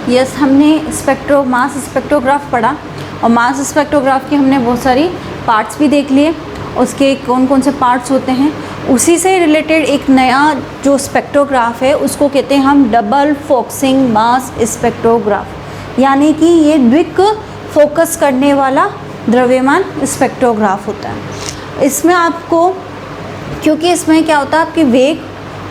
Yes, हमने मास spectrograph पढ़ा और मास स्पेक्ट्रोग्राफ की हमने बहुत सारी पार्ट्स भी देख लिए, उसके कौन कौन से पार्ट्स होते हैं। उसी से रिलेटेड एक नया जो स्पेक्ट्रोग्राफ है उसको कहते हैं हम डबल फोकसिंग मास स्पेक्ट्रोग्राफ, यानी कि ये द्विक फोकस करने वाला द्रव्यमान स्पेक्ट्रोग्राफ होता है। इसमें आपको, क्योंकि इसमें क्या होता है, आपके वेग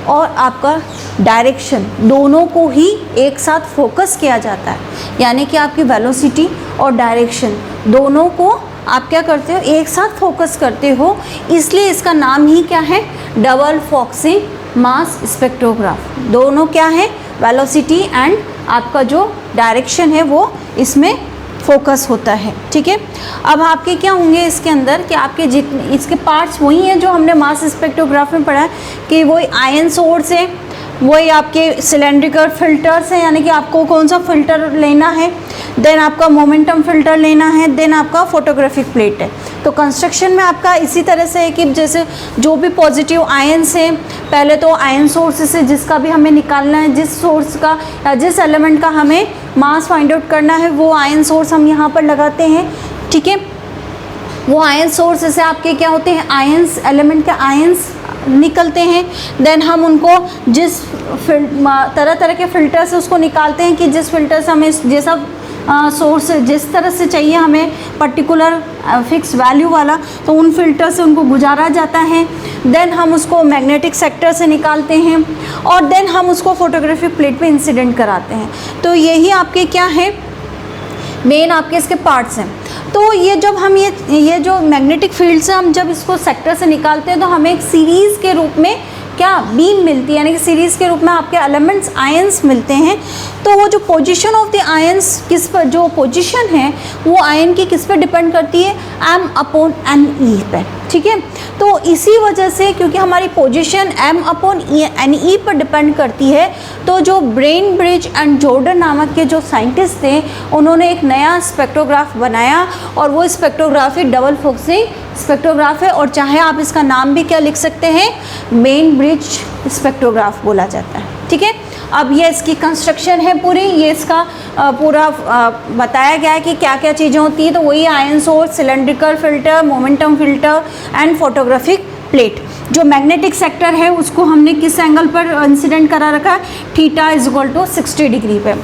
और आपका डायरेक्शन दोनों को ही एक साथ फोकस किया जाता है, यानी कि आपकी वेलोसिटी और डायरेक्शन दोनों को आप क्या करते हो, एक साथ फोकस करते हो, इसलिए इसका नाम ही क्या है, डबल फोकसिंग मास स्पेक्ट्रोग्राफ। दोनों क्या है, वेलोसिटी एंड आपका जो डायरेक्शन है वो इसमें फोकस होता है। ठीक है, अब आपके क्या होंगे इसके अंदर कि आपके जितने इसके पार्ट्स वही हैं जो हमने मास स्पेक्ट्रोग्राफ में पढ़ा है कि वही आयन सोर्स है, वही आपके सिलेंड्रिकल फिल्टर्स हैं, यानी कि आपको कौन सा फिल्टर लेना है, देन आपका मोमेंटम फिल्टर लेना है, देन आपका फोटोग्राफिक प्लेट है। तो कंस्ट्रक्शन में आपका इसी तरह से है कि जैसे जो भी पॉजिटिव आयन्स हैं, पहले तो आयन सोर्स से जिसका भी हमें निकालना है, जिस सोर्स का या जिस एलिमेंट का हमें मास फाइंड आउट करना है, वो आयन सोर्स हम यहाँ पर लगाते हैं। ठीक है, वो आयन सोर्स से आपके क्या होते हैं, आयन्स, एलिमेंट के आयन्स निकलते हैं। देन हम उनको जिस तरह तरह के फ़िल्टर से उसको निकालते हैं कि जिस फिल्टर से हमें जैसा सोर्स जिस तरह से चाहिए हमें पर्टिकुलर फिक्स वैल्यू वाला, तो उन फिल्टर से उनको गुजारा जाता है। देन हम उसको मैग्नेटिक सेक्टर से निकालते हैं और देन हम उसको फोटोग्राफिक प्लेट पे इंसिडेंट कराते हैं। तो यही आपके क्या है, मेन आपके इसके पार्ट्स हैं। तो ये जब हम ये जो मैग्नेटिक फील्ड से हम जब इसको सेक्टर से निकालते हैं तो हमें एक सीरीज़ के रूप में क्या बीम मिलती है, यानी कि सीरीज़ के रूप में आपके एलिमेंट्स आयंस मिलते हैं। तो वो जो पोजीशन ऑफ द आयंस किस पर, जो पोजीशन है वो आयन की किस पे डिपेंड करती है, m/ne पे। ठीक है, तो इसी वजह से क्योंकि हमारी पोजीशन m/ne पर डिपेंड करती है, तो जो ब्रेनब्रिज एंड जॉर्डन नामक के जो साइंटिस्ट थे उन्होंने एक नया स्पेक्ट्रोग्राफ बनाया और वो स्पेक्ट्रोग्राफी डबल फोकसिंग स्पेक्ट्रोग्राफ है, और चाहे आप इसका नाम भी क्या लिख सकते हैं, ब्रेनब्रिज स्पेक्ट्रोग्राफ बोला जाता है। ठीक है, अब ये इसकी कंस्ट्रक्शन है पूरी, ये इसका पूरा बताया गया है कि क्या क्या चीज़ें होती हैं। तो वही ion source, cylindrical filter, momentum filter and photographic plate. जो मैग्नेटिक सेक्टर है उसको हमने किस एंगल पर इंसिडेंट करा रखा है, थीटा = 60 डिग्री पे।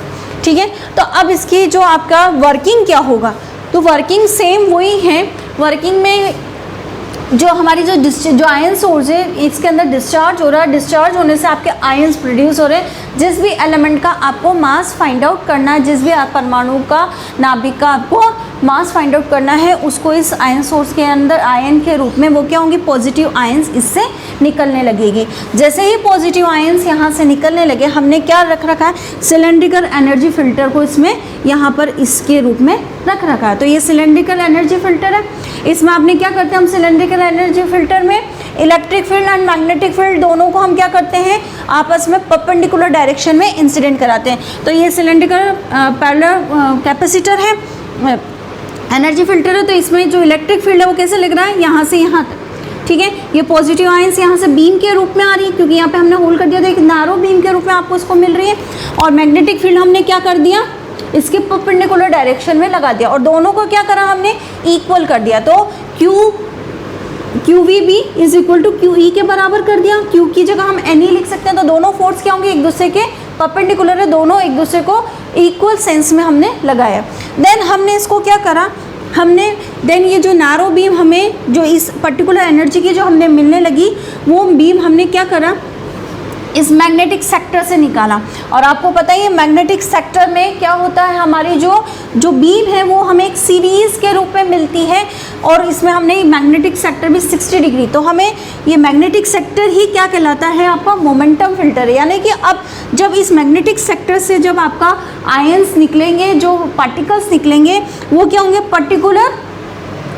ठीक है, तो अब इसकी जो आपका वर्किंग क्या होगा, तो वर्किंग सेम वही है। वर्किंग में जो हमारी जो आयन सोर्स है इसके अंदर डिस्चार्ज हो रहा है, डिस्चार्ज होने से आपके आयंस प्रोड्यूस हो रहे हैं। जिस भी एलिमेंट का आपको मास फाइंड आउट करना है, जिस भी परमाणु का, नाभिक का आपको मास फाइंड आउट करना है, उसको इस आयन सोर्स के अंदर आयन के रूप में वो क्या होंगी, पॉजिटिव आयंस इससे निकलने लगेगी। जैसे ही पॉजिटिव आयंस यहाँ से निकलने लगे, हमने क्या रख रखा है, सिलेंड्रिकल एनर्जी फिल्टर को इसमें यहाँ पर इसके रूप में रख रखा है। तो ये सिलेंड्रिकल एनर्जी फिल्टर है। इसमें आपने क्या करते हैं, हम सिलेंड्रिकल एनर्जी फिल्टर में electric field and magnetic field दोनों को हम क्या करते हैं, आपस में परपेंडिकुलर डायरेक्शन में इंसिडेंट कराते हैं। तो ये सिलेंड्रिकल पैरेलल कैपेसिटर है, एनर्जी फिल्टर है। तो इसमें जो इलेक्ट्रिक फील्ड है वो कैसे लग रहा है, यहाँ से यहाँ तक। ठीक है, ये पॉजिटिव आयंस यहाँ से बीम के रूप में आ रही है, क्योंकि यहाँ पे हमने होल कर दिया था, एक नैरो बीम के रूप में आपको इसको मिल रही है। और मैग्नेटिक फील्ड हमने क्या कर दिया, इसके परपेंडिकुलर डायरेक्शन में लगा दिया और दोनों को क्या करा, हमने इक्वल कर दिया। तो QVB = QE के बराबर कर दिया। Q की जगह हम NE लिख सकते हैं। तो दोनों फोर्स क्या होंगे, एक दूसरे के परपेंडिकुलर है, दोनों एक दूसरे को इक्वल सेंस में हमने लगाया। देन हमने इसको क्या करा, देन ये जो नैरो बीम हमें जो इस पर्टिकुलर एनर्जी की जो हमने मिलने लगी, वो बीम हमने क्या करा, इस मैग्नेटिक सेक्टर से निकाला। और आपको पता ही है मैग्नेटिक सेक्टर में क्या होता है, हमारी जो बीम है वो हमें एक सीरीज़ के रूप में मिलती है, और इसमें हमने मैग्नेटिक सेक्टर भी 60 डिग्री। तो हमें ये मैग्नेटिक सेक्टर ही क्या कहलाता है, आपका मोमेंटम फिल्टर है। यानी कि अब जब इस मैग्नेटिक सेक्टर से जब आपका आयंस निकलेंगे, जो पार्टिकल्स निकलेंगे, वो क्या होंगे, पर्टिकुलर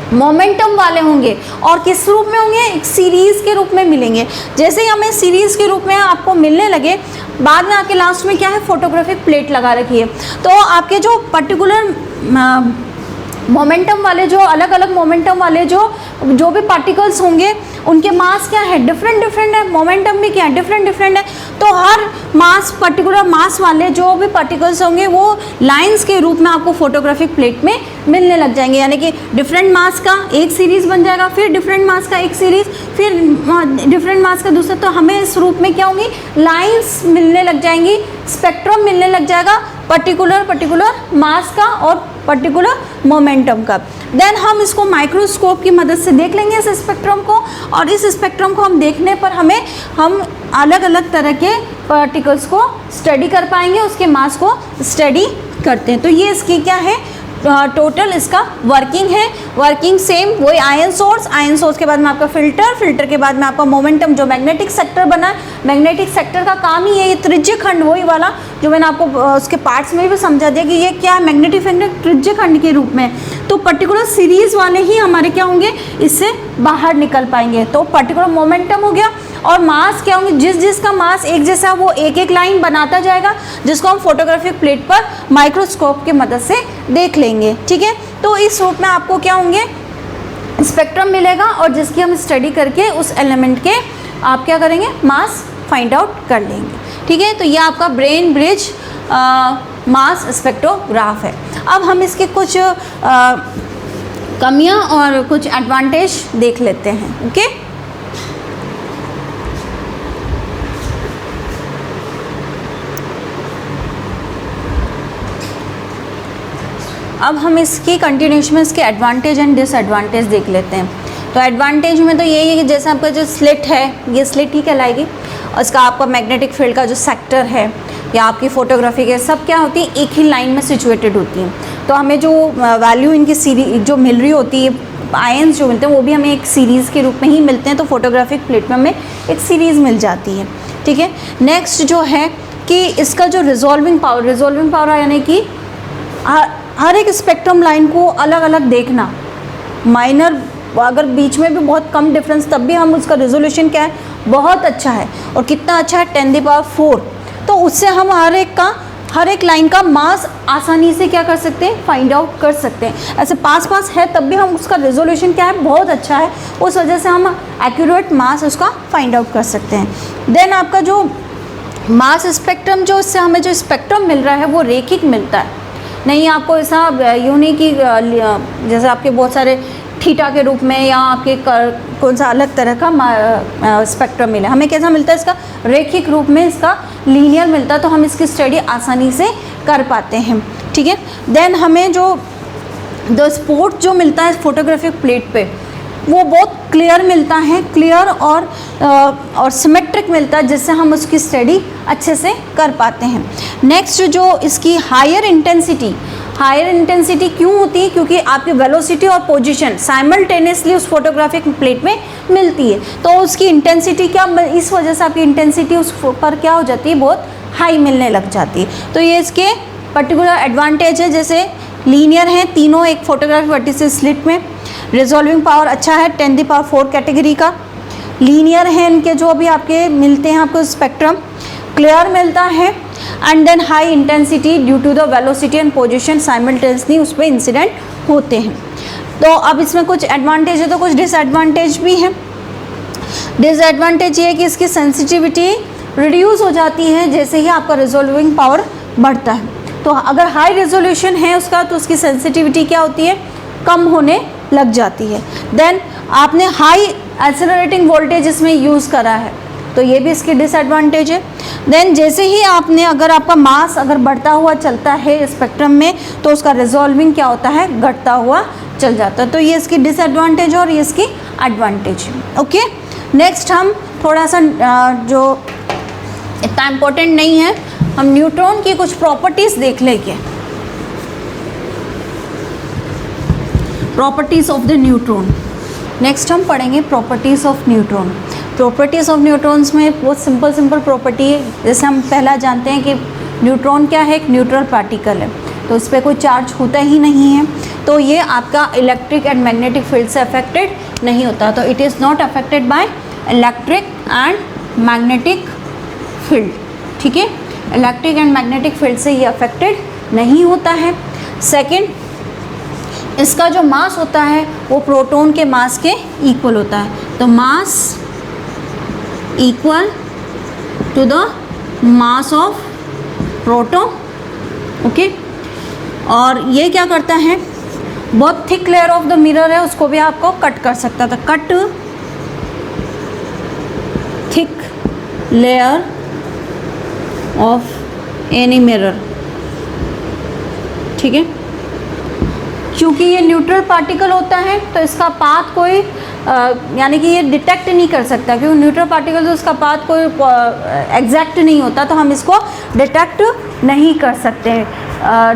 मोमेंटम वाले होंगे। और किस रूप में होंगे, एक सीरीज़ के रूप में मिलेंगे। जैसे ही हमें सीरीज़ के रूप में आपको मिलने लगे, बाद में आके लास्ट में क्या है, फोटोग्राफिक प्लेट लगा रखी है। तो आपके जो पर्टिकुलर मोमेंटम वाले, जो अलग अलग मोमेंटम वाले जो भी पार्टिकल्स होंगे, उनके मास क्या है, डिफरेंट है। मोमेंटम भी क्या है, डिफरेंट है। तो हर मास, पर्टिकुलर मास वाले जो भी पार्टिकल्स होंगे वो लाइंस के रूप में आपको फोटोग्राफिक प्लेट में मिलने लग जाएंगे, यानी कि डिफरेंट मास का एक सीरीज़ बन जाएगा, फिर डिफरेंट मास का एक सीरीज़, फिर डिफरेंट मास का दूसरा। तो हमें इस रूप में क्या होंगी, लाइंस मिलने लग जाएंगी, स्पेक्ट्रम मिलने लग जाएगा पर्टिकुलर मास का और पर्टिकुलर मोमेंटम का। देन हम इसको माइक्रोस्कोप की मदद से देख लेंगे इस स्पेक्ट्रम को, और इस स्पेक्ट्रम को हम देखने पर हम अलग अलग तरह के पार्टिकल्स को स्टडी कर पाएंगे, उसके मास को स्टडी करते हैं। तो ये इसकी क्या है, टोटल इसका वर्किंग है। वर्किंग सेम वही आयन सोर्स के बाद में आपका फिल्टर के बाद में आपका मोमेंटम जो मैग्नेटिक सेक्टर बना है। मैग्नेटिक सेक्टर का काम ही है ये त्रिज्य खंड, वही वाला जो मैंने आपको उसके पार्ट्स में भी समझा दिया कि ये क्या है, मैग्नेटिक फील्ड त्रिज्य खंड के रूप में। तो पर्टिकुलर सीरीज वाले ही हमारे क्या होंगे, इससे बाहर निकल पाएंगे। तो पर्टिकुलर मोमेंटम हो गया, और मास क्या होंगे, जिसका मास एक जैसा वो एक एक लाइन बनाता जाएगा, जिसको हम फोटोग्राफिक प्लेट पर माइक्रोस्कोप की मदद से देख लेंगे। ठीक है, तो इस रूप में आपको क्या होंगे, स्पेक्ट्रम मिलेगा, और जिसकी हम स्टडी करके उस एलिमेंट के आप क्या करेंगे, मास फाइंड आउट कर लेंगे। ठीक है, तो ये आपका ब्रेन ब्रिज मास स्पेक्ट्रोग्राफ है। अब हम इसके कुछ कमियां और कुछ एडवांटेज देख लेते हैं। ओके, अब हम इसकी कंटिन्यूशन में इसके एडवांटेज एंड डिसएडवांटेज देख लेते हैं। तो एडवांटेज में तो यही है कि जैसे आपका जो स्लिट है, ये स्लिट ही कहलाएगी, और इसका आपका मैग्नेटिक फील्ड का जो सेक्टर है या आपकी फोटोग्राफी के सब क्या होती है, एक ही लाइन में सिचुएटेड होती हैं। तो हमें जो वैल्यू इनकी सीरीज जो मिल रही होती है, आयंस जो मिलते हैं वो भी हमें एक सीरीज़ के रूप में ही मिलते हैं। तो फोटोग्राफिक प्लेट में हमें एक सीरीज़ मिल जाती है। ठीक है, नेक्स्ट जो है कि इसका जो रिजॉल्विंग पावर यानी कि हर एक स्पेक्ट्रम लाइन को अलग अलग देखना, माइनर अगर बीच में भी बहुत कम डिफरेंस तब भी हम उसका रेजोल्यूशन क्या है, बहुत अच्छा है। और कितना अच्छा है, 10⁴। तो उससे हम हर एक लाइन का मास आसानी से क्या कर सकते हैं, फाइंड आउट कर सकते हैं। ऐसे पास है तब भी हम उसका रेजोल्यूशन क्या है, बहुत अच्छा है, उस वजह से हम एक्यूरेट मास उसका फाइंड आउट कर सकते हैं। देन आपका जो मास स्पेक्ट्रम, जो इससे हमें जो स्पेक्ट्रम मिल रहा है वो रेखिक मिलता है, नहीं आपको ऐसा यूं नहीं कि जैसे आपके बहुत सारे थीटा के रूप में या आपके कौन सा अलग तरह का स्पेक्ट्रम मिला, हमें कैसा मिलता है, इसका रेखिक रूप में, इसका लीनियर मिलता है। तो हम इसकी स्टडी आसानी से कर पाते हैं। ठीक है, देन हमें जो स्पॉट जो मिलता है फोटोग्राफिक प्लेट पे वो बहुत क्लियर मिलता है, क्लियर और सिमेट्रिक मिलता है, जिससे हम उसकी स्टडी अच्छे से कर पाते हैं। नेक्स्ट जो इसकी हायर इंटेंसिटी क्यों होती है, क्योंकि आपकी वेलोसिटी और पोजीशन साइमल्टेनियसली उस फोटोग्राफिक प्लेट में मिलती है। तो उसकी इंटेंसिटी क्या, इस वजह से आपकी इंटेंसिटी उस पर क्या हो जाती है, बहुत हाई मिलने लग जाती है। तो ये इसके पर्टिकुलर एडवांटेज है। जैसे लीनियर हैं तीनों एक फोटोग्राफी वर्टिकल स्लिट में, रिजॉल्विंग पावर अच्छा है 10⁴ कैटेगरी का, लीनियर है इनके जो भी आपके मिलते हैं आपको स्पेक्ट्रम, क्लियर मिलता है, and then high intensity due to the velocity and position simultaneously उस पर इंसिडेंट होते हैं। तो अब इसमें कुछ एडवांटेज है तो कुछ डिसएडवांटेज भी हैं। डिसएडवांटेज ये है कि इसकी सेंसिटिविटी रिड्यूस हो जाती है जैसे ही आपका रिजॉल्विंग पावर बढ़ता है। तो अगर हाई रेजोल्यूशन है उसका तो उसकी सेंसिटिविटी क्या होती है, कम होने लग जाती है। देन आपने हाई एक्सेलरेटिंग वोल्टेज इसमें यूज़ करा है तो ये भी इसकी डिसएडवांटेज है। देन जैसे ही आपने अगर आपका मास अगर बढ़ता हुआ चलता है स्पेक्ट्रम में तो उसका रिजॉल्विंग क्या होता है, घटता हुआ चल जाता है। तो ये इसकी डिसएडवांटेज और ये इसकी एडवांटेज। ओके, नेक्स्ट हम थोड़ा सा जो इतना इम्पोर्टेंट नहीं है, हम न्यूट्रॉन की कुछ प्रॉपर्टीज़ देख लेंगे। Properties of the neutron, next हम पढ़ेंगे properties of neutron. Properties of neutrons में बहुत सिंपल प्रॉपर्टी है। जैसे हम पहला जानते हैं कि न्यूट्रॉन क्या है, एक न्यूट्रल पार्टिकल है, तो इस पर कोई चार्ज होता ही नहीं है, तो ये आपका इलेक्ट्रिक एंड मैग्नेटिक फील्ड से अफेक्टेड नहीं होता। तो it is not affected by electric and magnetic field. ठीक है, इलेक्ट्रिक एंड मैग्नेटिक फील्ड से ये अफेक्टेड नहीं होता है। सेकंड, इसका जो मास होता है वो प्रोटॉन के मास के इक्वल होता है। तो mass equal to the mass of proton, okay. और ये क्या करता है, बहुत thick layer of the mirror है, उसको भी आपको कट कर सकता था, cut thick layer of any mirror, ठीक है। क्योंकि ये न्यूट्रल पार्टिकल होता है तो इसका पाथ कोई यानी कि ये डिटेक्ट नहीं कर सकता, क्योंकि न्यूट्रल पार्टिकल तो उसका पाथ कोई एग्जैक्ट नहीं होता, तो हम इसको डिटेक्ट नहीं कर सकते।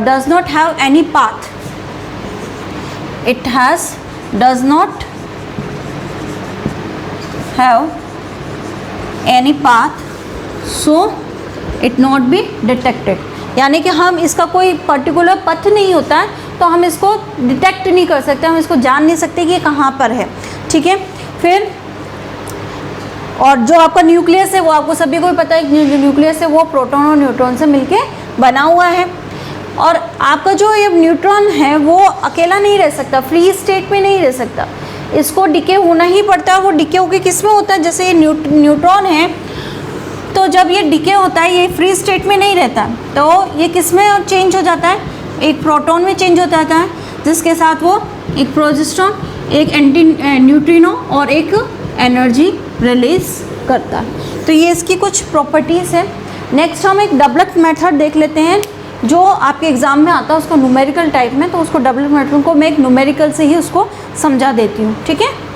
Does not have any path, it has does not have any path, so it not be detected. यानी कि हम इसका कोई पर्टिकुलर पथ नहीं होता है तो हम इसको डिटेक्ट नहीं कर सकते, हम इसको जान नहीं सकते कि ये कहाँ पर है, ठीक है। फिर और जो आपका न्यूक्लियस है वो आपको सभी को पता है कि जो न्यूक्लियस है वो प्रोटॉन और न्यूट्रॉन से मिलके बना हुआ है। और आपका जो ये न्यूट्रॉन है वो अकेला नहीं रह सकता, फ्री स्टेट में नहीं रह सकता, इसको डिके होना ही पड़ता है। वो डिके होके किस में होता है, जैसे ये न्यूट्रॉन है तो जब ये डिके होता है ये फ्री स्टेट में नहीं रहता, तो ये किस में चेंज हो जाता है, एक प्रोटॉन में चेंज हो जाता है, जिसके साथ वो एक प्रोजेस्ट्रॉन, एक एंटी न्यूट्रिनो और एक एनर्जी रिलीज करता है। तो ये इसकी कुछ प्रॉपर्टीज़ है। नेक्स्ट हम एक डबलट मेथड देख लेते हैं जो आपके एग्ज़ाम में आता है, उसको न्यूमेरिकल टाइप में, तो उसको डबलट मेथड को मैं एक न्यूमेरिकल से ही उसको समझा देती हूँ, ठीक है।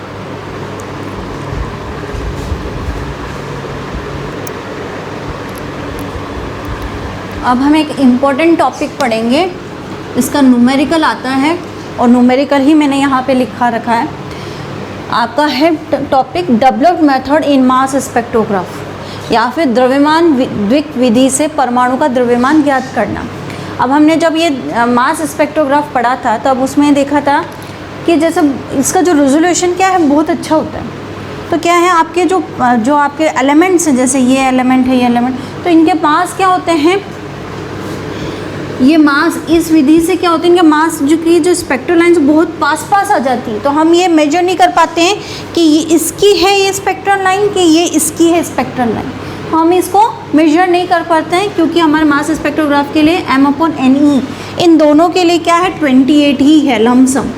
अब हम एक इम्पॉर्टेंट टॉपिक पढ़ेंगे, इसका न्यूमेरिकल आता है और न्यूमेरिकल ही मैंने यहाँ पे लिखा रखा है। आपका है topic doublet method in mass spectrograph, या फिर द्रव्यमान द्विक विधि से परमाणु का द्रव्यमान ज्ञात करना। अब हमने जब ये मास स्पेक्ट्रोग्राफ पढ़ा था तब उसमें देखा था कि जैसे इसका जो रेजोल्यूशन क्या है बहुत अच्छा होता है। तो क्या है आपके जो आपके एलिमेंट्स हैं, जैसे ये एलिमेंट है, ये एलिमेंट, तो इनके पास क्या होते हैं, ये मास इस विधि से क्या होता है, इनके मास जो स्पेक्ट्रल लाइन्स बहुत पास आ जाती है, तो हम ये मेजर नहीं कर पाते हैं कि ये इसकी है ये स्पेक्ट्रल लाइन कि ये इसकी है स्पेक्ट्रल लाइन, हम इसको मेजर नहीं कर पाते हैं क्योंकि हमारे मास स्पेक्ट्रोग्राफ के लिए m/ne इन दोनों के लिए क्या है 28 ही है लमसम।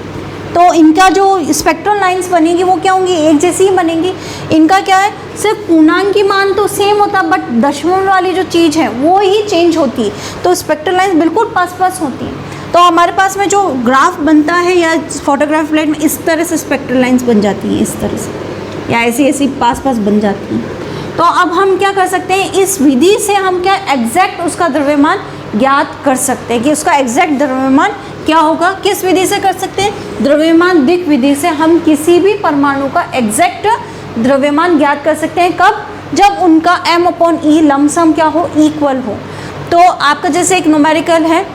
तो इनका जो स्पेक्ट्रल लाइंस बनेगी वो क्या होंगी, एक जैसी ही बनेंगी। इनका क्या है, सिर्फ पूर्णांक मान तो सेम होता है बट दशमलव वाली जो चीज़ है वो ही चेंज होती है, तो स्पेक्ट्रल लाइंस बिल्कुल पास होती हैं। तो हमारे पास में जो ग्राफ बनता है या फोटोग्राफ प्लेट में इस तरह से स्पेक्ट्रल लाइंस बन जाती हैं, इस तरह से या ऐसी पास बन जाती हैं। तो अब हम क्या कर सकते हैं, इस विधि से हम क्या एग्जैक्ट उसका द्रव्यमान ज्ञात कर सकते हैं कि उसका एग्जैक्ट द्रव्यमान क्या होगा। किस विधि से कर सकते हैं, द्रव्यमान दिक् विधि से हम किसी भी परमाणु का एग्जैक्ट द्रव्यमान ज्ञात कर सकते हैं। कब, जब उनका m/e लमसम क्या हो, इक्वल हो। तो आपका जैसे एक न्यूमेरिकल है,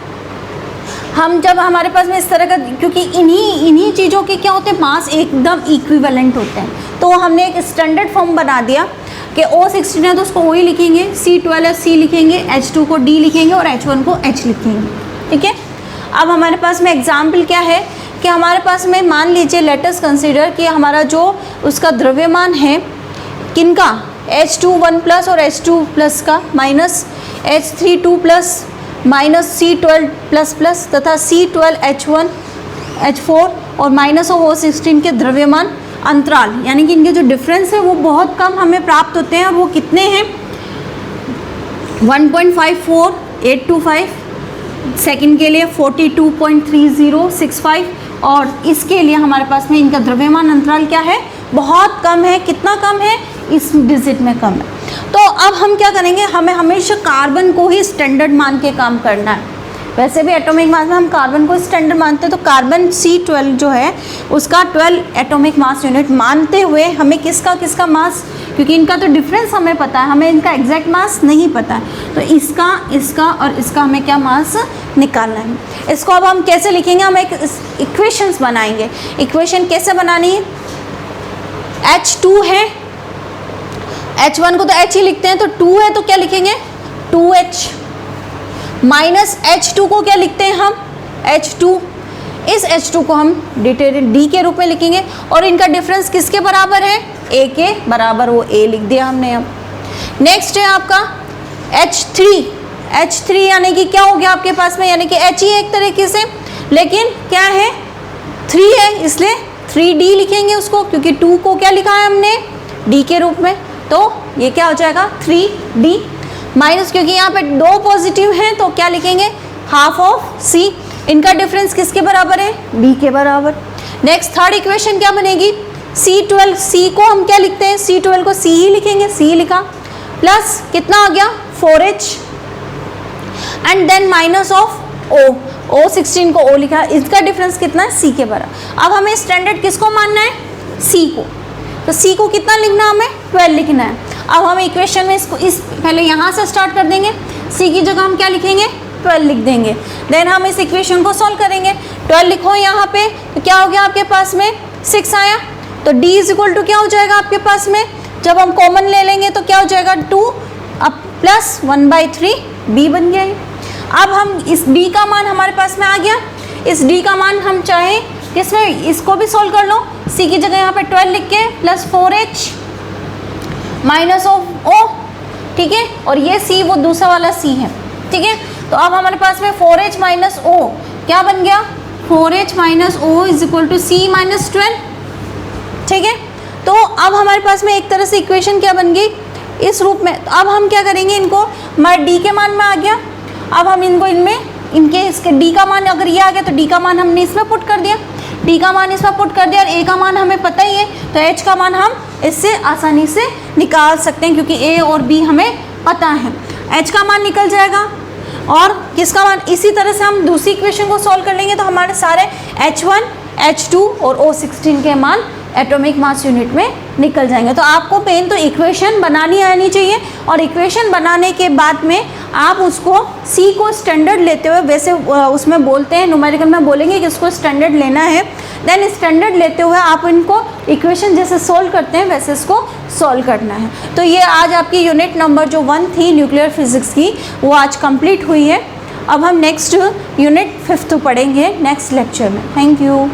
हम जब हमारे पास में इस तरह का, क्योंकि इन्हीं चीज़ों के क्या होते हैं, मास एकदम इक्विवेलेंट होते हैं, तो हमने एक स्टैंडर्ड फॉर्म बना दिया कि O16 है तो उसको O ही लिखेंगे, C12 है C लिखेंगे, H2 को D लिखेंगे और H1 को H लिखेंगे, ठीक है। अब हमारे पास में एग्जाम्पल क्या है कि हमारे पास में मान लीजिए लेटस कंसीडर कि हमारा जो उसका द्रव्यमान है किनका, H21+ और H2+ का माइनस H32+ माइनस C12++ तथा C12H1 H4 और माइनस O16 के द्रव्यमान अंतराल, यानी कि इनके जो डिफरेंस है वो बहुत कम हमें प्राप्त होते हैं। और वो कितने हैं, 1.54825 सेकंड के लिए 42.3065 और इसके लिए हमारे पास में इनका द्रव्यमान अंतराल क्या है, बहुत कम है। कितना कम है, इस डिजिट में कम है। तो अब हम क्या करेंगे, हमें हमेशा कार्बन को ही स्टैंडर्ड मान के काम करना है। वैसे भी एटॉमिक मास में हम कार्बन को स्टैंडर्ड मानते हैं, तो कार्बन C12 जो है उसका 12 एटॉमिक मास यूनिट मानते हुए हमें किसका मास, क्योंकि इनका तो डिफरेंस हमें पता है, हमें इनका एग्जैक्ट मास नहीं पता है, तो इसका और इसका हमें क्या मास निकालना है। इसको अब हम कैसे लिखेंगे, हम एक इक्वेशंस बनाएंगे। इक्वेशन कैसे बनानी है, H2 है, H1 को तो H ही लिखते हैं, तो 2 है तो क्या लिखेंगे 2H, माइनस H2 को क्या लिखते हैं हम H2, इस H2 को हम D के रूप में लिखेंगे और इनका डिफरेंस किसके बराबर है, A के बराबर, वो A लिख दिया हमने। अब नेक्स्ट है आपका H3 यानी कि क्या हो गया आपके पास में, यानी कि H ही है एक तरीके से, लेकिन क्या है 3 है, इसलिए 3D लिखेंगे उसको, क्योंकि 2 को क्या लिखा है हमने D के रूप में, तो ये क्या हो जाएगा 3D माइनस, क्योंकि यहाँ पे 2 पॉजिटिव हैं तो क्या लिखेंगे हाफ ऑफ C, इनका डिफरेंस किसके बराबर है B के बराबर। नेक्स्ट थर्ड इक्वेशन क्या बनेगी C12, C को हम क्या लिखते हैं C12 को C ही लिखेंगे, C लिखा, प्लस कितना आ गया 4H and then minus of O16 को O लिखा, इसका डिफरेंस कितना है C के बराबर। अब हमें स्टैंडर्ड किसको मानना है C को, तो C को कितना लिखना है हमें 12 लिखना है। अब हम इक्वेशन में इसको पहले यहाँ से स्टार्ट कर देंगे, C की जगह हम क्या लिखेंगे 12 लिख देंगे, देन हम इस इक्वेशन को सॉल्व करेंगे। 12 लिखो यहाँ पे तो क्या हो गया आपके पास में 6 आया, तो D इज इक्वल टू क्या हो जाएगा आपके पास में, जब हम कॉमन ले लेंगे तो क्या हो जाएगा 2 अब प्लस 1/3 B बन गया है। अब हम इस D का मान हमारे पास में आ गया, इस D का मान हम चाहें किसमें इसको भी सॉल्व कर लो, C की जगह यहाँ पे 12 लिख के plus 4H minus of O, ठीक है, और ये C वो दूसरा वाला C है, ठीक है। तो अब हमारे पास में 4H माइनस O क्या बन गया 4H minus O is equal to C minus 12, ठीक है। तो अब हमारे पास में एक तरह से इक्वेशन क्या बन गई इस रूप में। तो अब हम क्या करेंगे, इनको हमारे D के मान में आ गया, अब हम इनको इनके इसके D का मान अगर ये आ गया तो D का मान हमने इसमें पुट कर दिया, D का मान इसमें पुट कर दिया, और A का मान हमें पता ही है, तो H का मान हम इससे आसानी से निकाल सकते हैं क्योंकि A और B हमें पता है। H का मान निकल जाएगा, और किसका मान, इसी तरह से हम दूसरी इक्वेशन को सॉल्व कर लेंगे तो हमारे सारे H1, H2 और O16 के मान एटॉमिक मास यूनिट में निकल जाएंगे। तो आपको मेन तो इक्वेशन बनानी आनी चाहिए, और इक्वेशन बनाने के बाद में आप उसको C को स्टैंडर्ड लेते हुए, वैसे उसमें बोलते हैं न्यूमेरिकल में बोलेंगे कि उसको स्टैंडर्ड लेना है, देन स्टैंडर्ड लेते हुए आप इनको इक्वेशन जैसे सोल्व करते हैं वैसे इसको सॉल्व करना है। तो ये आज आपकी यूनिट नंबर जो 1 थी न्यूक्लियर फिजिक्स की वो आज कंप्लीट हुई है। अब हम नेक्स्ट यूनिट 5th पढ़ेंगे नेक्स्ट लेक्चर में। Thank you.